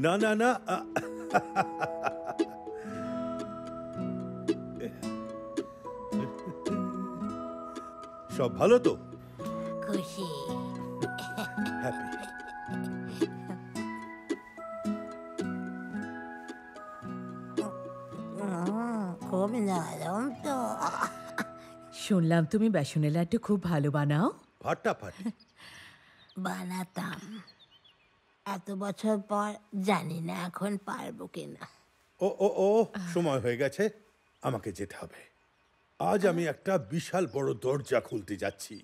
না না না, সব ভালো তো? খুশি। হ্যাপি। খুব নরম তো। শুনলাম তুমি বেসনের লাড্ডু খুব ভালো বানাও। ফাটাফাটি। বানাতাম, এত বছর পর জানি না এখন পারবো কিনা। ও ও ও, সময় হয়ে গেছে, আমাকে যেতে হবে। আজ আমি একটা বিশাল বড় দরজা খুলতে যাচ্ছি,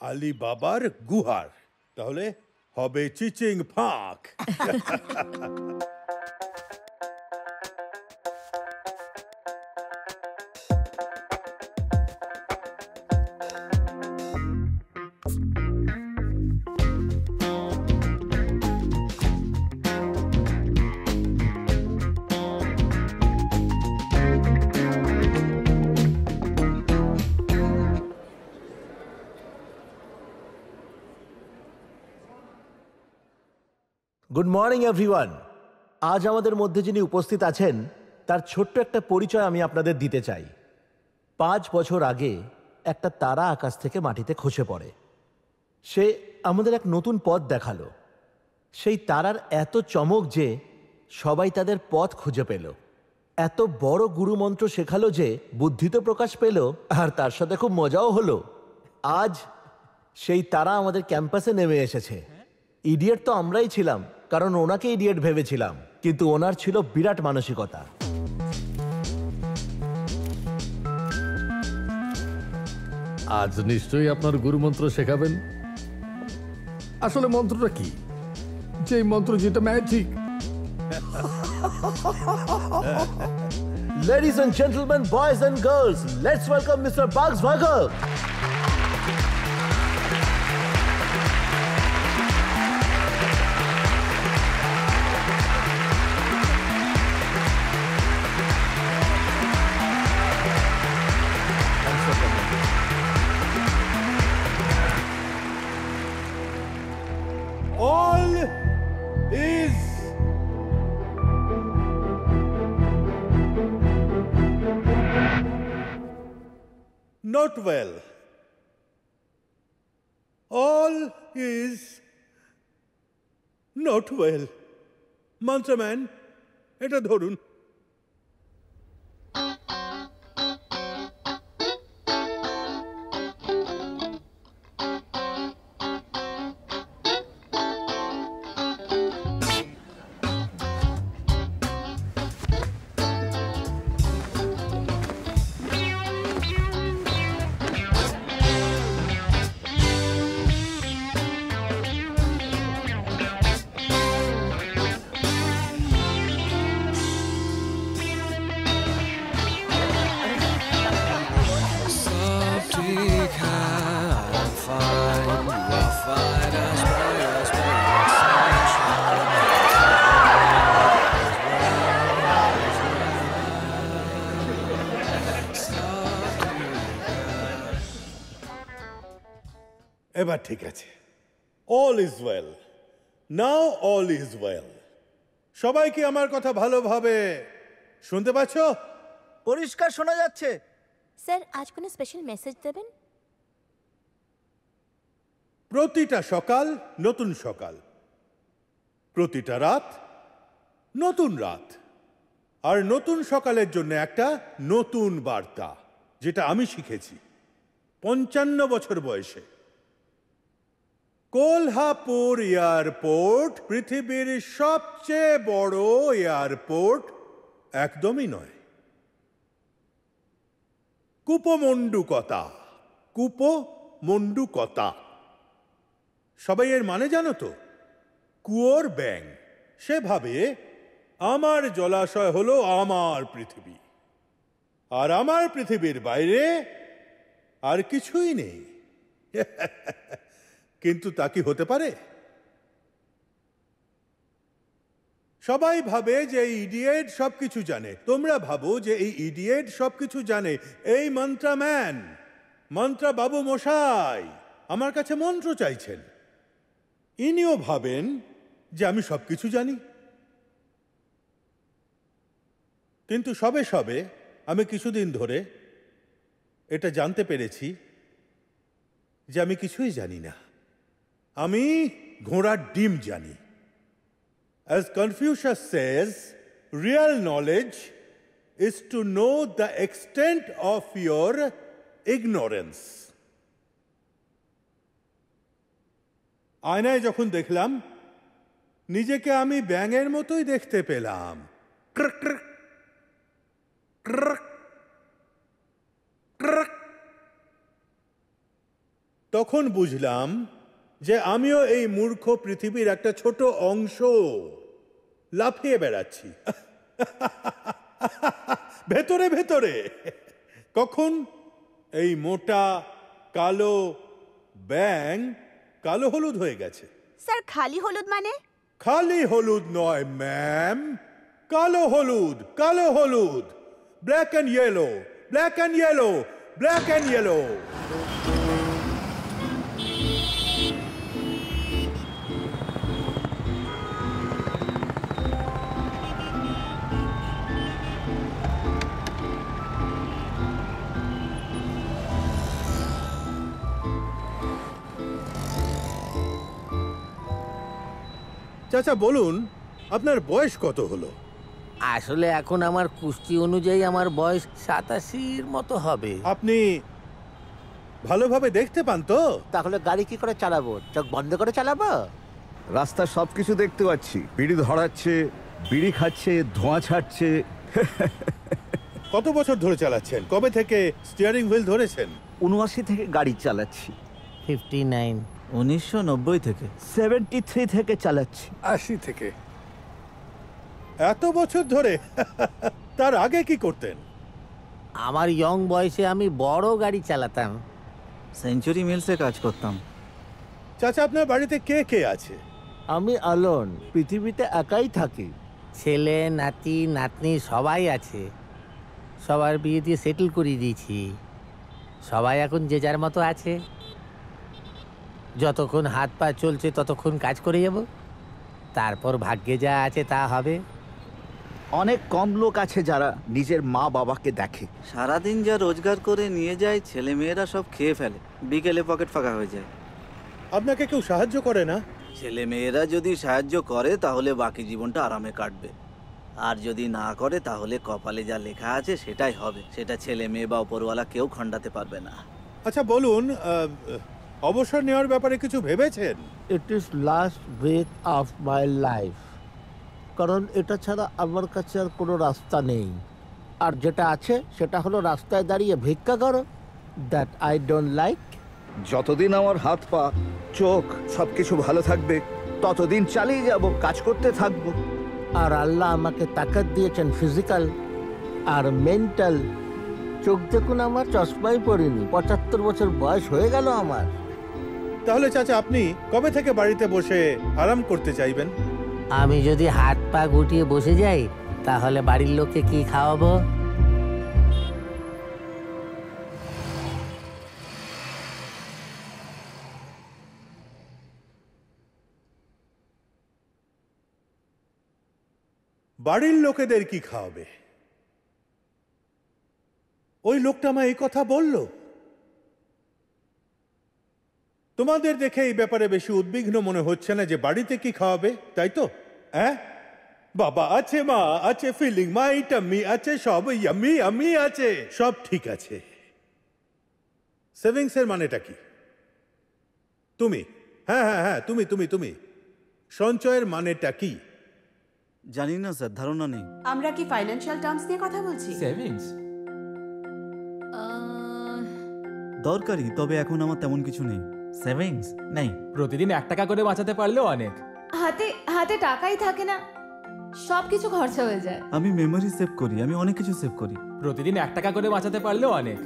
আলী বাবার গুহার। তাহলে হবে চিচিং ফাঁক। Good morning everyone. আজ আমাদের মধ্যে যিনি উপস্থিত আছেন তার ছোট্ট একটা পরিচয় আমি আপনাদের দিতে চাই। 5 বছর আগে একটা তারা আকাশ থেকে মাটিতে খসে পড়ে। সে আমাদের এক নতুন পথ দেখালো। সেই তারার এত চমক যে সবাই তাদের পথ খুঁজে পেল। এত বড় গুরুমন্ত্র শেখালো যে বুদ্ধি তো প্রকাশ পেল, আর তার সাথে খুব মজাও হলো। আজ সেই তারা আমাদের ক্যাম্পাসে নেমে এসেছে। ইডিয়েট তো আমরাই ছিলাম, কারণ ওনাকে ইডিয়েট ভেবেছিলাম, কিন্তু ওনার ছিল বিরাট মানসিকতা। আজ নিশ্চয়ই আপনার গুরুমন্ত্র শেখাবেন। আসলে মন্ত্রটা কি? যে মন্ত্র যেটা magic. Ladies and gentlemen, boys and girls, let's welcome Mr. Bugs Burger. All is not well. All is not well. Mantraman, এটা ধরুন। এবার ঠিক আছে। All is well. Now all is well. সবাই কি আমার কথা ভালোভাবে শুনতে পাচ্ছ? পরিষ্কার শোনা যাচ্ছে। স্যার আজ কোনো স্পেশাল মেসেজ দেবেন? প্রতিটা সকাল নতুন সকাল, প্রতিটা রাত নতুন রাত, আর নতুন সকালের জন্য একটা নতুন বার্তা, যেটা আমি শিখেছি 55 বছর বয়সে। কোলহাপুর এয়ারপোর্ট পৃথিবীর সবচেয়ে বড় এয়ারপোর্ট একদমই নয়। কুপমণ্ডুকতা, কুপমণ্ডুকতা, সবাই এর মানে জানো তো? কুয়োর ব্যাঙ। সেভাবে আমার জলাশয় হলো আমার পৃথিবী, আর আমার পৃথিবীর বাইরে আর কিছুই নেই। কিন্তু তা কি হতে পারে? সবাই ভাবে যে এই ইডিয়েট সবকিছু জানে। তোমরা ভাবো যে এই ইডিয়েট সবকিছু জানে। এই মন্ত্রা ম্যান, মন্ত্রা বাবু মশাই আমার কাছে মন্ত্র চাইছেন। ইনিও ভাবেন যে আমি সবকিছু জানি। কিন্তু সবে সবে আমি কিছুদিন ধরে এটা জানতে পেরেছি যে আমি কিছুই জানি না। আমি ঘোড়ার ডিম জানি। As Confucius says, real knowledge is to know the extent of your ignorance. আয়নায় যখন দেখলাম নিজেকে আমি ব্যাঙের মতোই দেখতে পেলাম। Croak croak croak croak. তখন বুঝলাম যে আমিও এই মূর্খ পৃথিবীর একটা ছোট অংশ, লাফিয়ে বেড়াচ্ছি ভেতরে ভেতরে। কখন এই মোটা কালো ব্যাঙ কালো হলুদ হয়ে গেছে। স্যার খালি হলুদ মানে? খালি হলুদ নয় ম্যাম, কালো হলুদ, কালো হলুদ, black and yellow, black and yellow, black and yellow. চাচা বলুন, আপনার বয়স কত হলো? আসলে এখন আমার কুষ্টি অনুযায়ী আমার বয়স 87-র মতো হবে। আপনি ভালোভাবে দেখতে পান তো? তাহলে গাড়ি কি করে চালাবো? চোখ বন্ধ করে চালাবো? রাস্তার সবকিছু দেখতে পাচ্ছি। বিড়ি ধরাচ্ছে, বিড়ি খাচ্ছে, ধোঁয়া ছাড়ছে। কত বছর ধরে চালাচ্ছেন? কবে থেকে স্টিয়ারিং হুইল ধরেছেন? 79 থেকে গাড়ি চালাচ্ছি। 59। 1990 থেকে। 73 থেকে চালাচ্ছি। 80 থেকে। এত বছর ধরে? তার আগে কি করতেন? আমার ইয়ং বয়সে আমি বড় গাড়ি চালাতাম। সেঞ্চুরি মিলসে কাজ করতাম। চাচা আপনার বাড়িতে কে কে আছে? আমি আলোন, পৃথিবীতে একাই থাকি। ছেলে নাতি নাতনি সবাই আছে। সবার বিয়ে দিয়ে সেটেল করিয়ে দিয়েছি। সবাই এখন যে যার মতো আছে। যতক্ষণ হাত পা চলছে ততক্ষণ কাজ করে যাব, তারপর ভাগ্যে যা আছে তা হবে। অনেক কম লোক আছে যারা নিজের মা বাবাকে দেখে। সারাদিন যা রোজগার করে নিয়ে যায় ছেলে মেয়েরা সব খেয়ে ফেলে, বিকেলে পকেট ফাঁকা হয়ে যায়। আপনাকে কেউ সাহায্য করে না? ছেলে মেয়েরা যদি সাহায্য করে তাহলে বাকি জীবনটা আরামে কাটবে, আর যদি না করে তাহলে কপালে যা লেখা আছে সেটাই হবে। সেটা ছেলে মেয়ে বা উপরওয়ালা কেউ খণ্ডাতে পারবে না। আচ্ছা বলুন, অবসর নেওয়ার ব্যাপারে কিছু ভেবেছেন? It is last breadth of my life. কারণ এটা ছাড়া আমার কাছে আর কোনো রাস্তা নেই। আর যেটা আছে সেটা হলো রাস্তায় দাঁড়িয়ে ভিক্ষা করো, দ্যাট আই ডোন্ট লাইক। যতদিন আমার হাত পা চোখ সবকিছু ভালো থাকবে ততদিন চালিয়ে যাব, কাজ করতে থাকবো। আর আল্লাহ আমাকে তাকাত দিয়েছেন ফিজিক্যাল আর মেন্টাল। চোখ দেখুন, আমার চশমাই পড়িনি, 75 বছর বয়স হয়ে গেল আমার। তাহলে চাচা আপনি কবে থেকে বাড়িতে বসে আরাম করতে চাইবেন? আমি যদি হাত পা গুটিয়ে বসে যাই তাহলে বাড়ির লোককে কি খাওয়াবো? বাড়ির লোকেদের কি খাওয়াবে? ওই লোকটা আমায় এই কথা বলল। তোমাদের দেখে এই ব্যাপারে বেশি উদ্বিগ্ন মনে হচ্ছে না যে বাড়িতে কি খাওয়াবে, তাই তো? হ্যাঁ, বাবা আছে, মা আছে, ফিলিং মাই টাম্মি আছে, সব ইয়াম্মি আমি আছে, সব ঠিক আছে। সেভিংসের মানেটা কি? তুমি, হ্যাঁ হ্যাঁ হ্যাঁ, তুমি তুমি তুমি সঞ্চয়ের মানেটা কি? জানি না স্যার, ধারণা নেই। আমরা কি ফাইন্যান্সিয়াল টার্মস নিয়ে কথা বলছি? সেভিংস দরকারি, তবে এখন আমার তেমন কিছু নেই। সেভিংস নেই। প্রতিদিন 1 টাকা করে বাঁচাতে পারলেও অনেক। হাতে হাতে টাকাই থাকে না, সব কিছু খরচা হয়ে যায়। আমি মেমোরি সেভ করি, আমি অনেক কিছু সেভ করি। প্রতিদিন 1 টাকা করে বাঁচাতে পারলেও অনেক।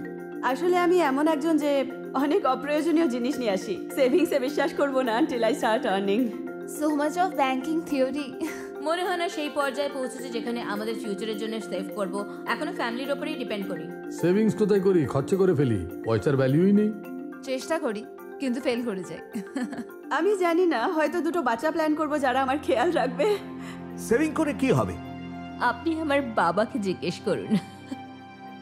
আসলে আমি এমন একজন যে অনেক অপ্রয়োজনীয় জিনিস নিয়ে আসি। সেভিংসে বিশ্বাস করবো না until I start earning. So much of banking theory. মনে হয় না সেই পর্যায়ে পৌঁছেছে যেখানে আমাদের ফিউচারের জন্য সেভ করব। এখনো ফ্যামিলির উপরেই ডিপেন্ড করি। সেভিংস কোথায় করি, খরচা করে ফেলি, পয়সার ভ্যালুই নেই। চেষ্টা করি কিন্তু ফেল করে যাই। আমি জানি না, হয়তো দুটো বাচ্চা প্ল্যান করব যারা আমার খেয়াল রাখবে। সেভিং করে কি হবে? আপনি আমার বাবাকে জিজ্ঞেস করুন।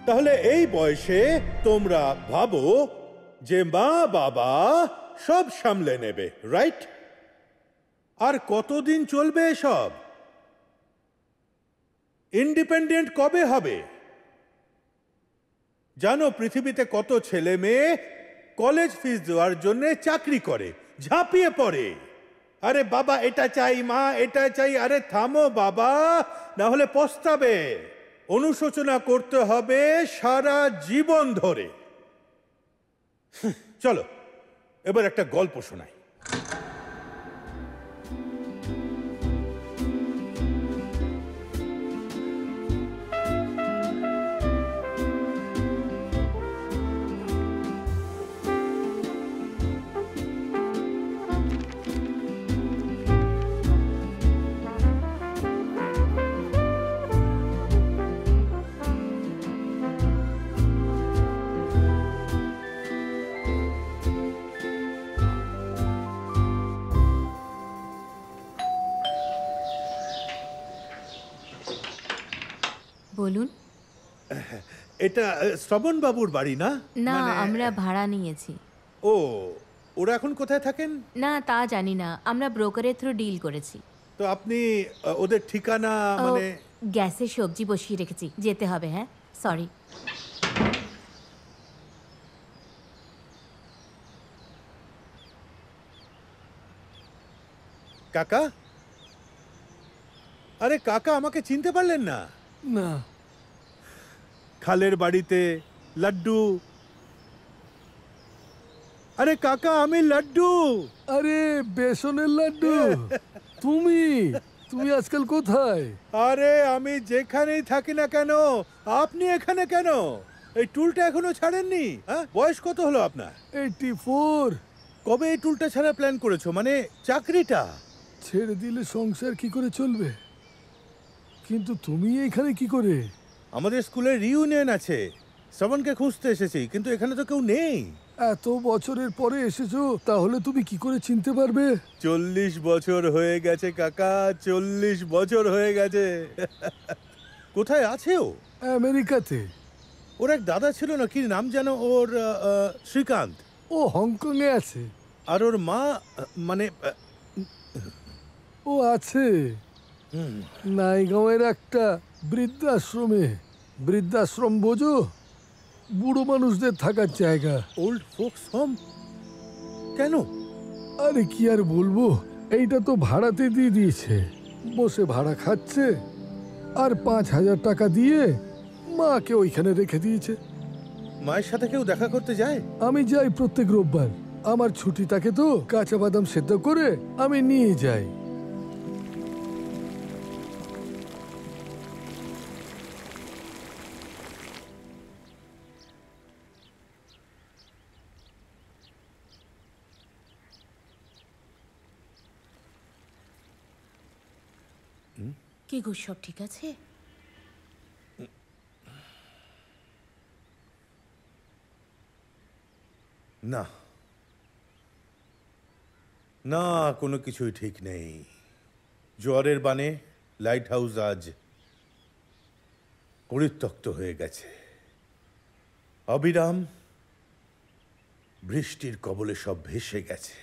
তাহলে এই বয়সে তোমরা ভাবো যে মা বাবা সব সামলে নেবে, রাইট? আর কতদিন চলবে সব? ইন্ডিপেন্ডেন্ট কবে হবে? জানো পৃথিবীতে কত ছেলে মেয়ে কলেজ ফিস দেওয়ার জন্য চাকরি করে, ঝাঁপিয়ে পড়ে। আরে বাবা এটা চাই, মা এটা চাই। আরে থামো বাবা, না হলে পস্তাবে। অনুশোচনা করতে হবে সারা জীবন ধরে। চলো এবার একটা গল্প শোনাই। বলুন। এটা শ্রবণ বাবুর বাড়ি না? না, আমরা ভাড়া নিয়েছি। ও, ওরা এখন কোথায় থাকেন? না তা জানি না, আমরা ব্রোকারের থ্রু ডিল করেছি। তো আপনি ওদের ঠিকানা মানে? গ্যাসে সবজি বসিয়ে রেখেছি, যেতে হবে। হ্যাঁ, সরি। কাকা, আরে কাকা আমাকে চিনতে পারলেন না? না। খালের বাড়িতে লাড্ডু। আরে কাকা আমি লাড্ডু। আরে বেসনের লাড্ডু। তুমি তুমি আজকাল কোথায়? আরে আমি যেখানেই থাকি না কেন, আপনি এখানে কেন? এই টুলটা এখনো ছাড়েননি? হ্যাঁ, বয়স কত হলো আপনার? 84। কবে এই টুলটা ছাড়া প্ল্যান করেছো, মানে চাকরিটা? ছেড়ে দিলে সংসার কি করে চলবে? কিন্তু তুমি এখানে কি করে? আমাদের স্কুলের রিইউনিয়ন আছে, শ্রবণকে খুঁজতে এসেছি, কিন্তু এখানে তো কেউ নেই। এত বছরের পরে এসেছো, তাহলে তুমি কি করে চিনতে পারবে? 40 বছর হয়ে গেছে কাকা, 40 বছর হয়ে গেছে। কোথায় আছে ও? আমেরিকাতে। ওর এক দাদা ছিল না, কি নাম যেন ওর? শ্রীকান্ত। ও হংকং এ আছে। আর ওর মা মানে? ও আছে নাইগাঁওয়ের একটা বৃদ্ধাশ্রমে। বৃদ্ধাশ্রম বোঝো? বুড়ো মানুষদের থাকার জায়গা। Old folks home. কেন? আরে কি আর বলবো, এইটা তো ভাড়াতে দিয়ে দিয়েছে, বসে ভাড়া খাচ্ছে, আর 5,000 টাকা দিয়ে মাকে ওইখানে রেখে দিয়েছে। মায়ের সাথে কেউ দেখা করতে যায়? আমি যাই প্রত্যেক রোববার, আমার ছুটি থাকে তো, কাঁচা বাদাম সেদ্ধ করে আমি নিয়ে যাই। কি গো, সব ঠিক আছে? না না, কোনো কিছুই ঠিক নেই। জোয়ারের বানে লাইট হাউস আজ পরিত্যক্ত হয়ে গেছে। অবিরাম বৃষ্টির কবলে সব ভেসে গেছে।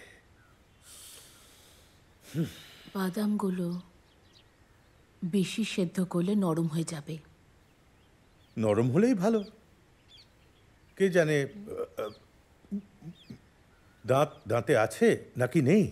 বাদামগুলো বেশি সেদ্ধ করলে নরম হয়ে যাবে। নরম হলেই ভালো। কে জানে দাঁতে আছে নাকি নেই।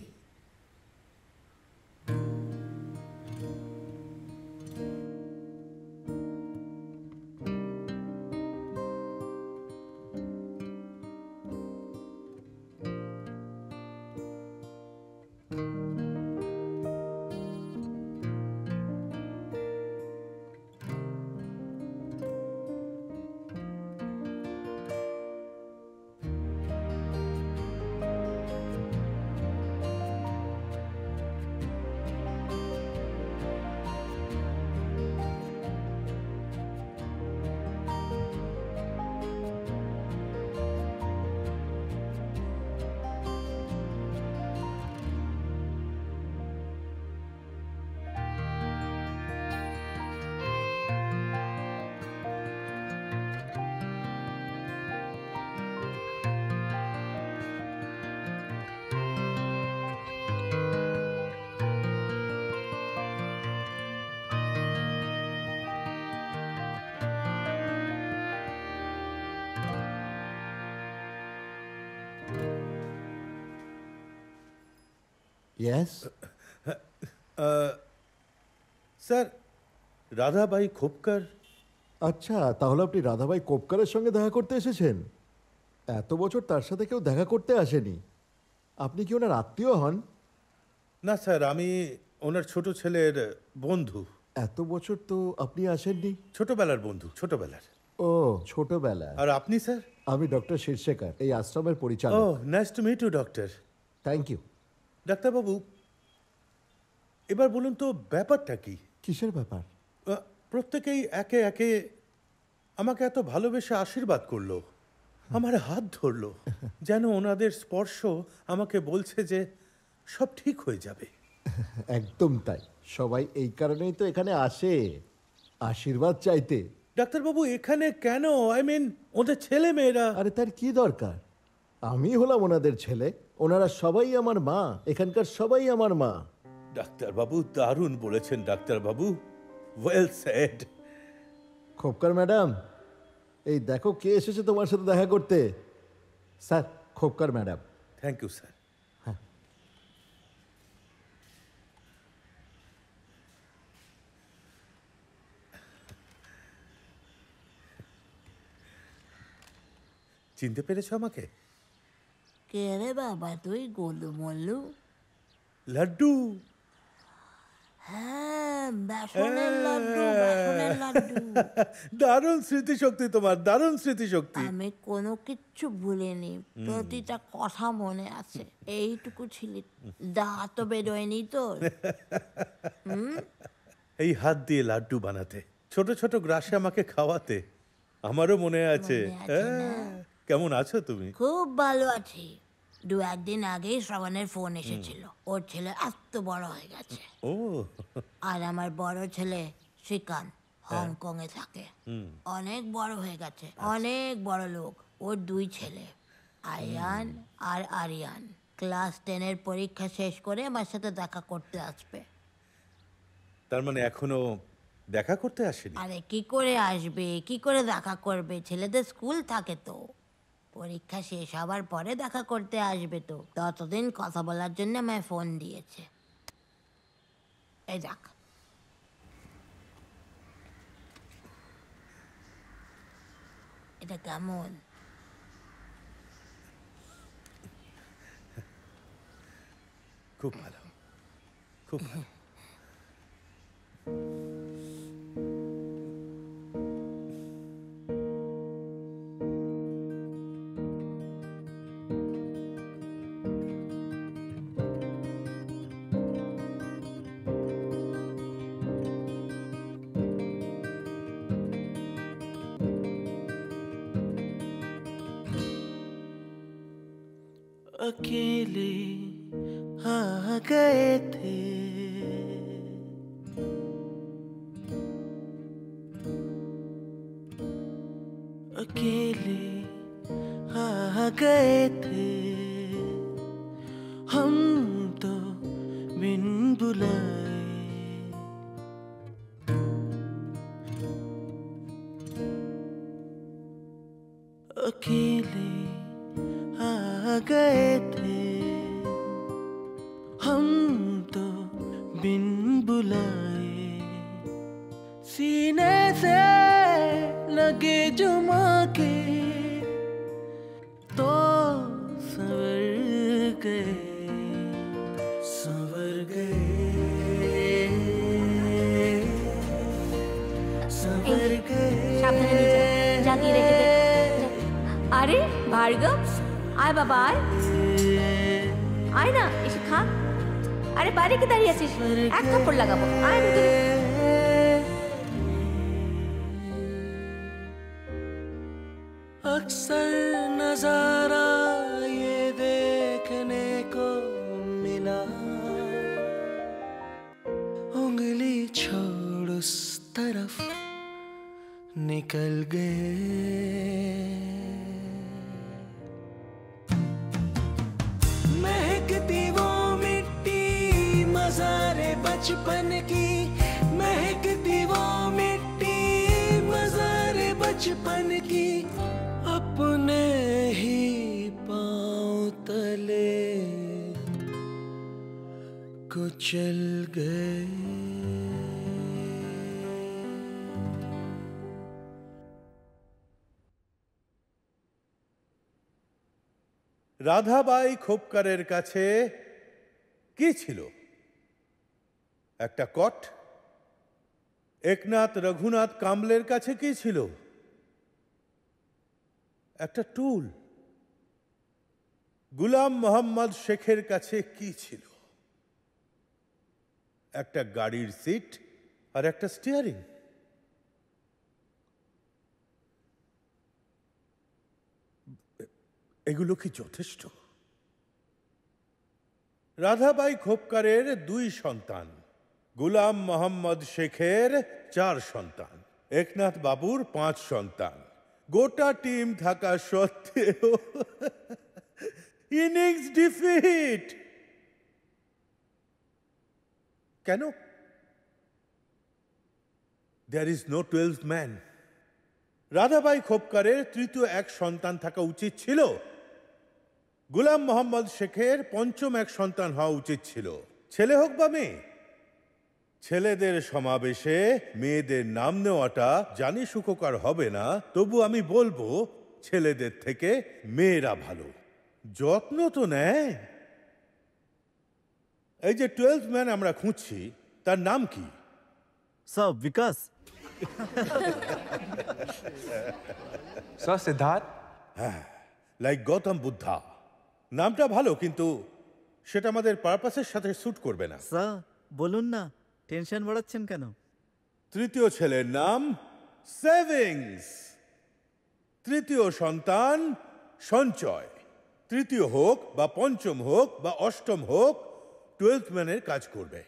Yes sir, Radhabai Khopkar. আচ্ছা, তাহলে আপনি রাধাবাই কোপকারের সঙ্গে দেখা করতে এসেছেন? এত বছর তার সাথে কেউ দেখা করতে আসেনি। আপনি কি ওনার আত্মীয় হন? না স্যার, আমি ওনার ছোট ছেলের বন্ধু। এত বছর তো আপনি আসেননি? ছোটবেলার বন্ধু, ছোটবেলার। ও, ছোটবেলা। আর আপনি স্যার? আমি ডক্টর শিরশেখর, এই আশ্রমের ও, পরিচালক। Nice to meet you doctor. Thank you. ডাক্তারবাবু, এবার বলুন তো ব্যাপারটা কি? কিসের ব্যাপার? প্রত্যেকেই একে একে আমাকে এত ভালোবেসে আশীর্বাদ করলো, আমার হাত ধরলো, যেন ওনাদের স্পর্শ আমাকে বলছে যে সব ঠিক হয়ে যাবে। একদম তাই। সবাই এই কারণেই তো এখানে আসে, আশীর্বাদ চাইতে। ডাক্তারবাবু, এখানে কেন? আই মিন, ওদের ছেলে মেয়েরা। আরে তার কি দরকার? আমি হলাম ওনাদের ছেলে, ওনারা সবাই আমার মা, এখানকার সবাই আমার মা। ডাক্তারবাবু, দারুণ বলেছেন ডাক্তারবাবু, ওয়েল সেড। খোপকার ম্যাডাম, এই দেখো কে এসেছে তোমার সাথে দেখা করতে। Sir, Khopkar madam. Thank you sir. চিনতে পেরেছ আমাকে? কে রে বাবা তুই? গোলু মল্লু? লাড্ডু। হ্যাঁ, বেসনের লাড্ডু, বেসনের লাড্ডু। দারুণ স্মৃতিশক্তি তোমার, দারুণ স্মৃতিশক্তি। আমি কোনো কিচ্ছু ভুলিনি, প্রতিটা কথা মনে আছে। এইটুকু ছিলি, দাঁত তো বেরোয়নি তোর। এই হাত দিয়ে লাড্ডু বানাতে, ছোট ছোট গ্রাসে আমাকে খাওয়াতে, আমারও মনে আছে। কেমন আছো তুমি? খুব ভালো আছি। 2-1 দিন আগেই শ্রবণের ফোন এসেছিল, ওর ছেলে এত বড় হয়ে গেছে। ও, আর আমার বড় ছেলে শ্রীকান্ত হংকং এ থাকে, অনেক বড় হয়ে গেছে, অনেক বড় লোক। ওর 2 ছেলে, আয়ান আর আরিয়ান, ক্লাস 10-এর পরীক্ষা শেষ করে আমার সাথে দেখা করতে আসবে। তার মানে এখনো দেখা করতে আসেনি? আরে কি করে আসবে, কি করে দেখা করবে? ছেলেদের স্কুল থাকে তো, পরীক্ষা শেষ হবার পরে দেখা করতে আসবে। তো ততদিন কথা বলার জন্য আমায় ফোন দিয়েছে। এই দেখ, এটা কেমন? খুব ভালো, খুব ভালো। अकेले आ गए थे, अकेले गए थे हम तो बिन बुलाए, अकेले आ गए थे हम तो बिन बुलाए, सीने से लगे जुमा के तो संवर गए, संवर गए, संवर गए। सावधाने नीचे जागिए রেখে দে। আরে ভার্গব, আয় বাবা আয়, আয় না এসে খা। আরে বাইরে কি দাঁড়িয়ে আছিস? এক থাপ্পড় লাগাবো, আয় ভিতরে। अक्सर नजारा ये देखने को मिला, उंगली छोड़ उस तरफ निकल गए, महकती वो मिट्टी मज़ारे बचपन की, महकती वो मिट्टी मज़ारे बचपन की, अपने ही पाँव तले कुचल गए। রাধাবাই খোপকারের কাছে কি ছিল? একটা কট। একনাথ রঘুনাথ কামলের কাছে কি ছিল? একটা টুল। গুলাম মোহাম্মদ শেখের কাছে কি ছিল? একটা গাড়ির সিট আর একটা স্টিয়ারিং। এগুলো কি যথেষ্ট? রাধাবাই খোপকারের 2 সন্তান, গুলাম মোহাম্মদ শেখের 4 সন্তান, একনাথ বাবুর 5 সন্তান। গোটা টিম থাকা সত্ত্বেও ইনিংস ডিফিট কেন? There is no 12th man. Radhabai খোপকারের তৃতীয় এক সন্তান থাকা উচিত ছিল, গুলাম মোহাম্মদ শেখের পঞ্চম এক সন্তান হওয়া উচিত ছিল। ছেলে হোক বা মেয়ে, ছেলেদের সমাবেশে মেয়েদের নাম নেওয়াটা জানি সুখকর হবে না, তবু আমি বলবো ছেলেদের থেকে মেয়েরা ভালো, যত্ন তো নেয়। এই যে 12th ম্যান আমরা খুঁজছি, তার নাম কি? স্যার বিকাশ। স্যার সিদ্ধার্থ। হ্যাঁ, লাইক গৌতম বুদ্ধা। নামটা ভালো, কিন্তু সেটা আমাদের পারপাসের সাথে স্যুট করবে না। স্যার বলুন না, টেনশন বাড়াচ্ছেন কেন? তৃতীয় ছেলের নাম সেভিংস, তৃতীয় সন্তান সঞ্চয়। তৃতীয় হোক বা পঞ্চম হোক বা অষ্টম হোক, 12th ম্যানের কাজ করবে।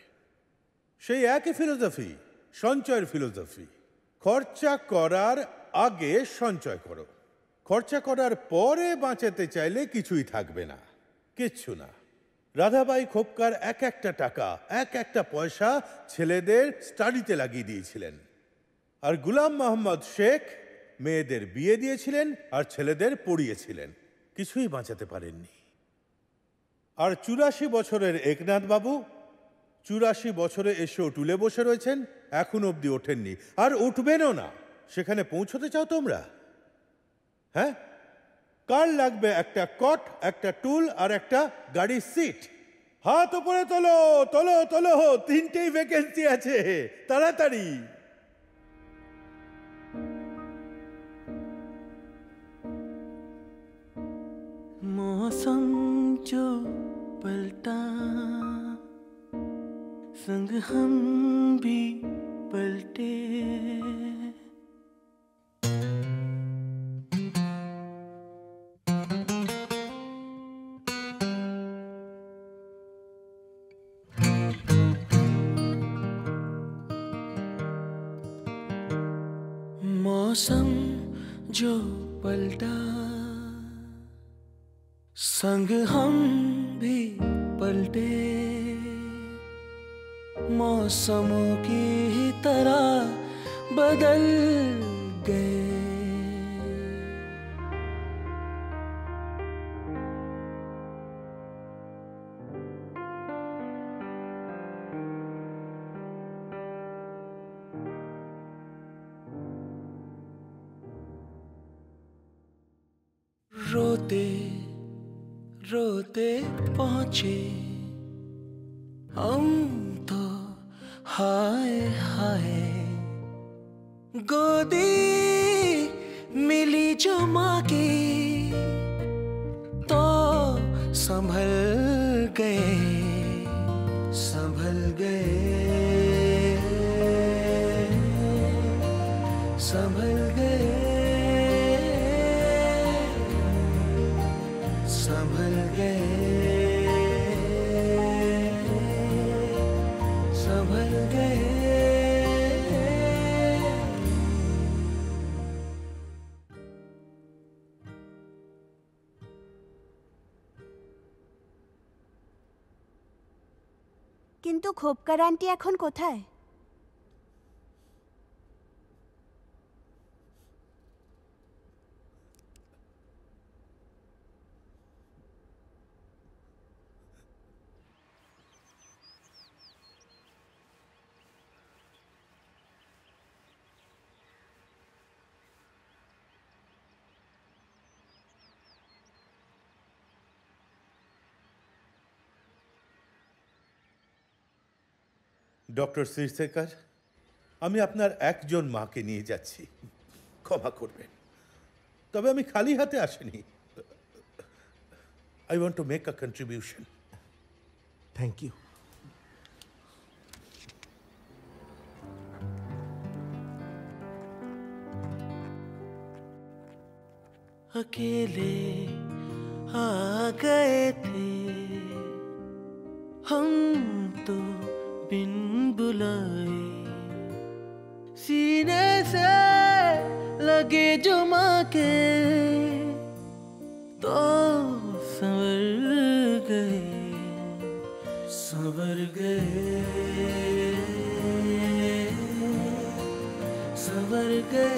সেই একই ফিলোসফি, সঞ্চয়ের ফিলোসফি। খরচা করার আগে সঞ্চয় করো, খরচা করার পরে বাঁচাতে চাইলে কিছুই থাকবে না, কিচ্ছু না। রাধাবাই খোপকার এক একটা টাকা, এক একটা পয়সা ছেলেদের স্টাডিতে লাগিয়ে দিয়েছিলেন, আর গুলাম মোহাম্মদ শেখ মেয়েদের বিয়ে দিয়েছিলেন আর ছেলেদের পড়িয়েছিলেন, কিছুই বাঁচাতে পারেননি। আর 84 বছরের একনাথ বাবু 84 বছরে এসেও টুলে বসে রয়েছেন, এখন অবধি ওঠেননি, আর উঠবেনও না। সেখানে পৌঁছতে চাও তোমরা? হ্যাঁ, কার লাগবে একটা কট, একটা টুল আর একটা গাড়ির সিট? হাত উপরে তোলো, তোলো তোলো, 3টেই ভ্যাকেন্সি আছে, তাড়াতাড়ি। मौसम जो पलटा, संग हम भी पलटे, मौसम जो पलटा, संग हम भी पलटे, मौसमों की ही तरह बदल गए। रोते रोते पहुंचे हम तो हाय हाय, गोदी मिली जो माँ की तो संभल गए, संभल गए, संभल गए, संभल गए, संभल गए। কিন্তু খোপকার আন্টি এখন কোথায়? ডক্টর শিরশেখর, আমি আপনার একজন মাকে নিয়ে যাচ্ছি, ক্ষমা করবেন, তবে আমি খালি হাতে আসিনি। I want to make a contribution. Thank you. अकेले आ गए थे हम तो बिन बुलाए, सीने से लगे जो माँ के तो संवर गए, संवर गए, संवर गए।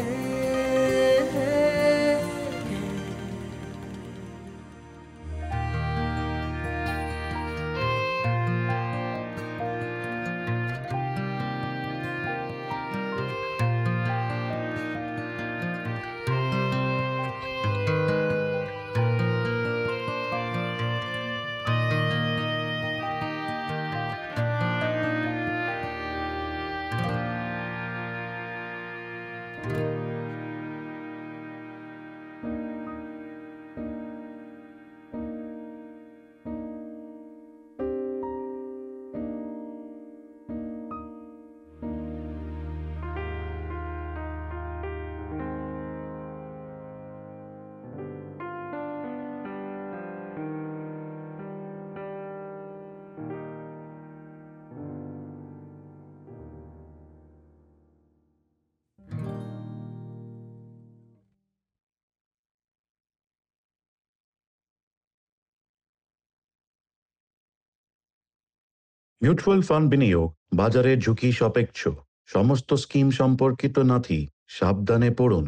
মিউচুয়াল ফান্ড বিনিয়োগ বাজারের ঝুঁকি সাপেক্ষ। সমস্ত স্কিম সম্পর্কিত নথি সাবধানে পড়ুন।